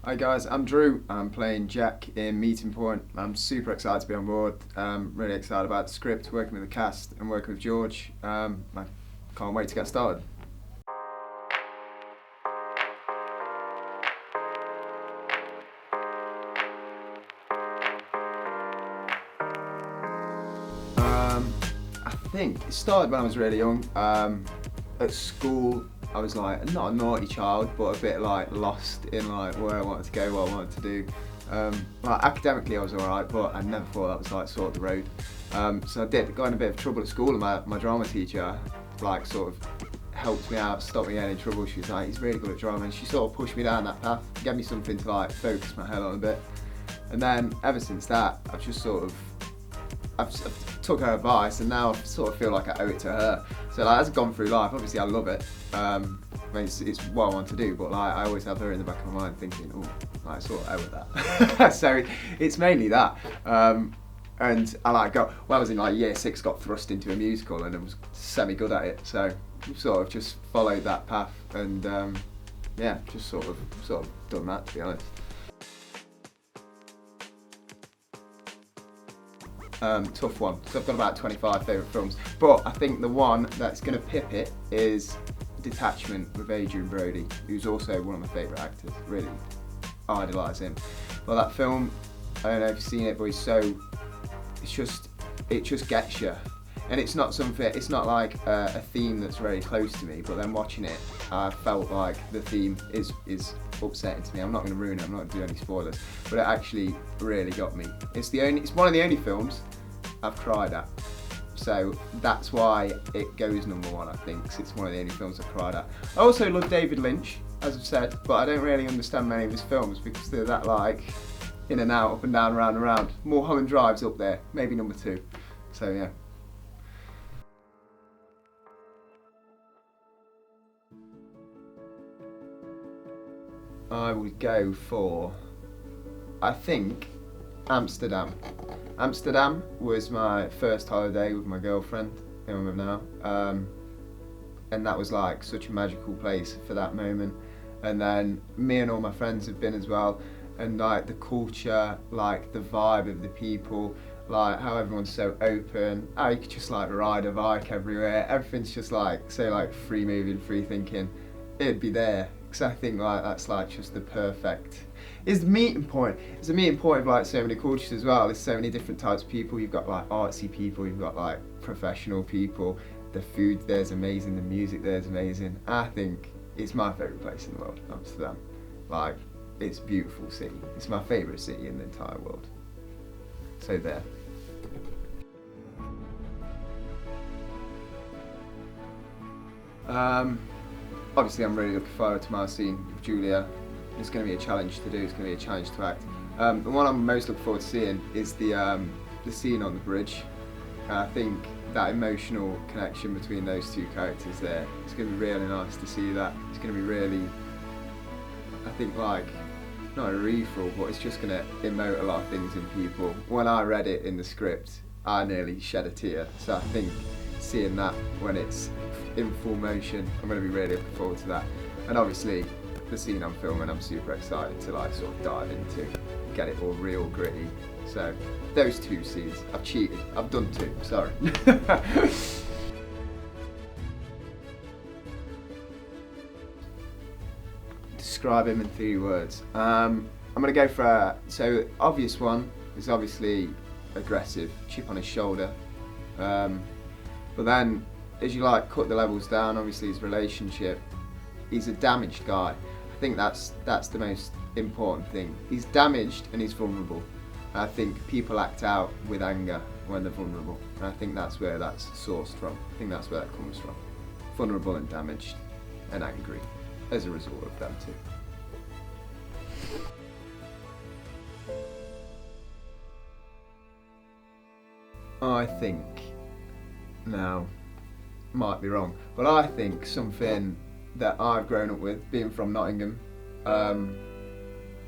Hi guys, I'm Drew. I'm playing Jack in Meeting Point. I'm super excited to be on board. Really excited about the script, working with the cast, and working with George. I can't wait to get started. Um, I think it started when I was really young. At school, I was like not a naughty child, but a bit like lost in like where I wanted to go, what I wanted to do. Like academically, I was alright, but I never thought that was like sort of the road. So I got in a bit of trouble at school, and my drama teacher like sort of helped me out, stopped me getting in trouble. She was like, he's really good at drama, and she sort of pushed me down that path, gave me something to like focus my head on a bit. And then ever since that, I've just sort of I've took her advice, and now I sort of feel like I owe it to her. So like, as I've gone through life, obviously I love it. I mean, it's what I want to do, but like I always have her in the back of my mind thinking, oh, like, I sort of owe it that. So it's mainly that. And I like got when I was in like year six, got thrust into a musical, and I was semi good at it. So I've sort of just followed that path, and yeah, just sort of done that, to be honest. Tough one. So I've got about 25 favourite films, but I think the one that's going to pip it is Detachment with Adrian Brody, who's also one of my favourite actors. Really idolise him. Well, that film, I don't know if you've seen it, but it just gets you. And it's not something, it's not like a theme that's very close to me, but then watching it, I felt like the theme is upsetting to me. I'm not going to ruin it, I'm not going to do any spoilers, but it actually really got me. It's one of the only films I've cried at. So that's why it goes number one, I think, 'cause it's one of the only films I've cried at. I also love David Lynch, as I've said, but I don't really understand many of his films because they're that like in and out, up and down, round and round. Mulholland Drive's up there, maybe number two. So yeah. I would go for, I think, Amsterdam. Amsterdam was my first holiday with my girlfriend, who I'm with now, and that was like such a magical place for that moment. And then me and all my friends have been as well, and like the culture, like the vibe of the people, like how everyone's so open, how you could just like ride a bike everywhere. Everything's just like so like free moving, free thinking. It'd be there because I think like that's like just the perfect. It's the meeting point. It's a meeting point of like so many cultures as well. There's so many different types of people. You've got like artsy people. You've got like professional people. The food there's amazing. The music there's amazing. I think it's my favourite place in the world, Amsterdam. Like, it's a beautiful city. It's my favourite city in the entire world. So there. Um, Obviously, I'm really looking forward to my scene with Julia. It's going to be a challenge to do. It's going to be a challenge to act. The one I'm most looking forward to seeing is the scene on the bridge. I think that emotional connection between those two characters there. It's going to be really nice to see that. It's going to be really, I think, like not a refill, but it's just going to emote a lot of things in people. When I read it in the script, I nearly shed a tear. So I think seeing that when it's in full motion, I'm going to be really looking forward to that. And obviously, the scene I'm filming, I'm super excited to like sort of dive into, get it all real gritty. So those two scenes, I've cheated. I've done two. Sorry. Describe him in 3 words. I'm gonna go for so obvious one is obviously aggressive, chip on his shoulder. But then as you like cut the levels down, obviously his relationship, he's a damaged guy. I think that's the most important thing. He's damaged and he's vulnerable. I think people act out with anger when they're vulnerable, and I think that's where that's sourced from. I think that's where that comes from. Vulnerable and damaged and angry as a result of them two. I think, now, might be wrong, but I think something that I've grown up with, being from Nottingham,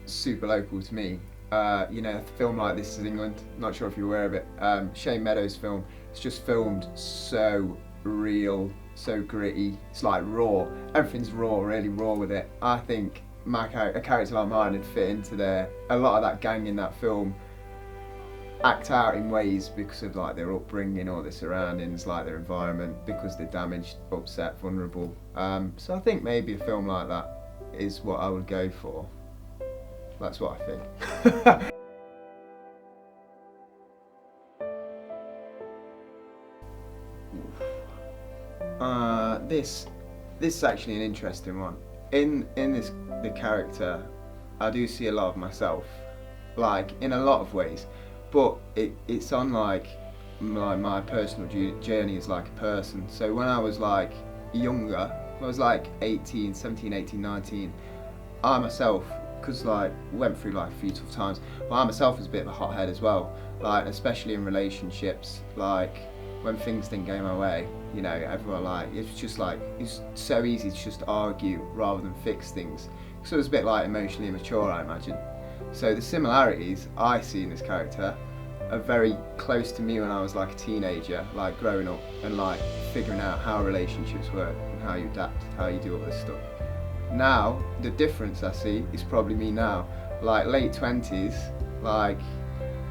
super local to me. You know, a film like This Is England, not sure if you're aware of it. Shane Meadows' film, it's just filmed so real, so gritty. It's like raw. Everything's raw, really raw with it. I think a character like mine would fit into there. A lot of that gang in that film act out in ways because of like their upbringing or their surroundings, like their environment, because they're damaged, upset, vulnerable. So I think maybe a film like that is what I would go for. That's what I think. This is actually an interesting one. In the character, I do see a lot of myself, like in a lot of ways, but it's on like my personal journey as like a person. So when I was like younger, I was like 17, 18, 19, I myself, because like went through like a few tough times, but I myself was a bit of a hothead as well, like especially in relationships, like when things didn't go my way, you know, everyone like, it's so easy to just argue rather than fix things. So it was a bit like emotionally immature, I imagine. So the similarities I see in this character are very close to me when I was like a teenager, like growing up and like figuring out how relationships work and how you adapt, how you do all this stuff. Now, the difference I see is probably me now, like late 20s, like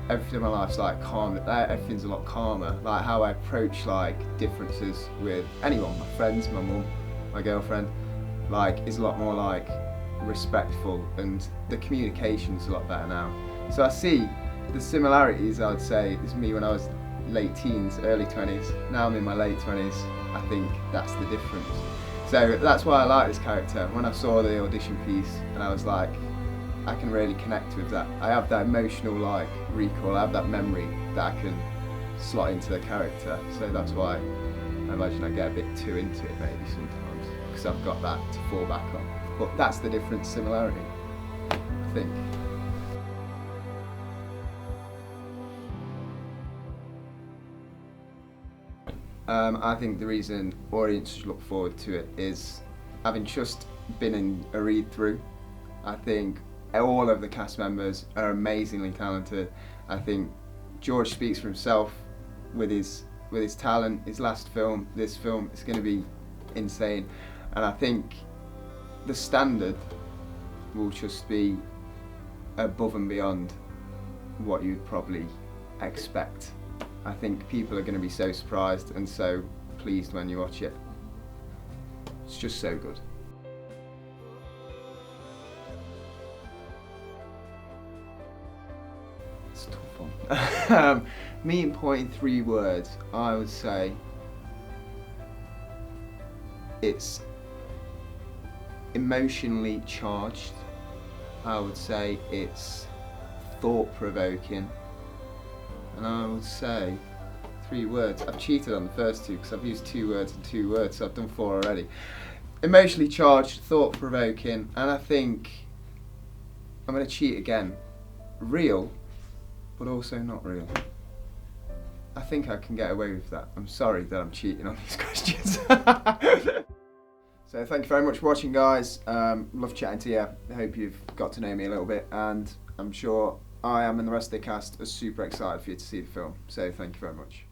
everything in my life's like calm, everything's a lot calmer, like how I approach like differences with anyone, my friends, my mum, my girlfriend, like is a lot more like respectful, and the communication's a lot better now. So I see the similarities, I would say, is me when I was late teens, early 20s. Now I'm in my late 20s. I think that's the difference. So that's why I like this character. When I saw the audition piece, and I was like, I can really connect with that. I have that emotional like recall, I have that memory that I can slot into the character. So that's why I imagine I get a bit too into it maybe sometimes, because I've got that to fall back on. But that's the difference, similarity, I think. I think the reason audiences should look forward to it is having just been in a read through. I think all of the cast members are amazingly talented. I think George speaks for himself with his talent. His last film, this film, is going to be insane, and I think the standard will just be above and beyond what you'd probably expect. I think people are going to be so surprised and so pleased when you watch it. It's just so good. It's a tough one. Meeting point in 3 words, I would say it's emotionally charged. I would say it's thought-provoking. And I would say 3 words. I've cheated on the first 2 because I've used 2 words and 2 words, so I've done 4 already. Emotionally charged, thought-provoking, and I think I'm going to cheat again. Real, but also not real. I think I can get away with that. I'm sorry that I'm cheating on these questions. So thank you very much for watching, guys. Love chatting to you. I hope you've got to know me a little bit, and I'm sure I am and the rest of the cast are super excited for you to see the film. So thank you very much.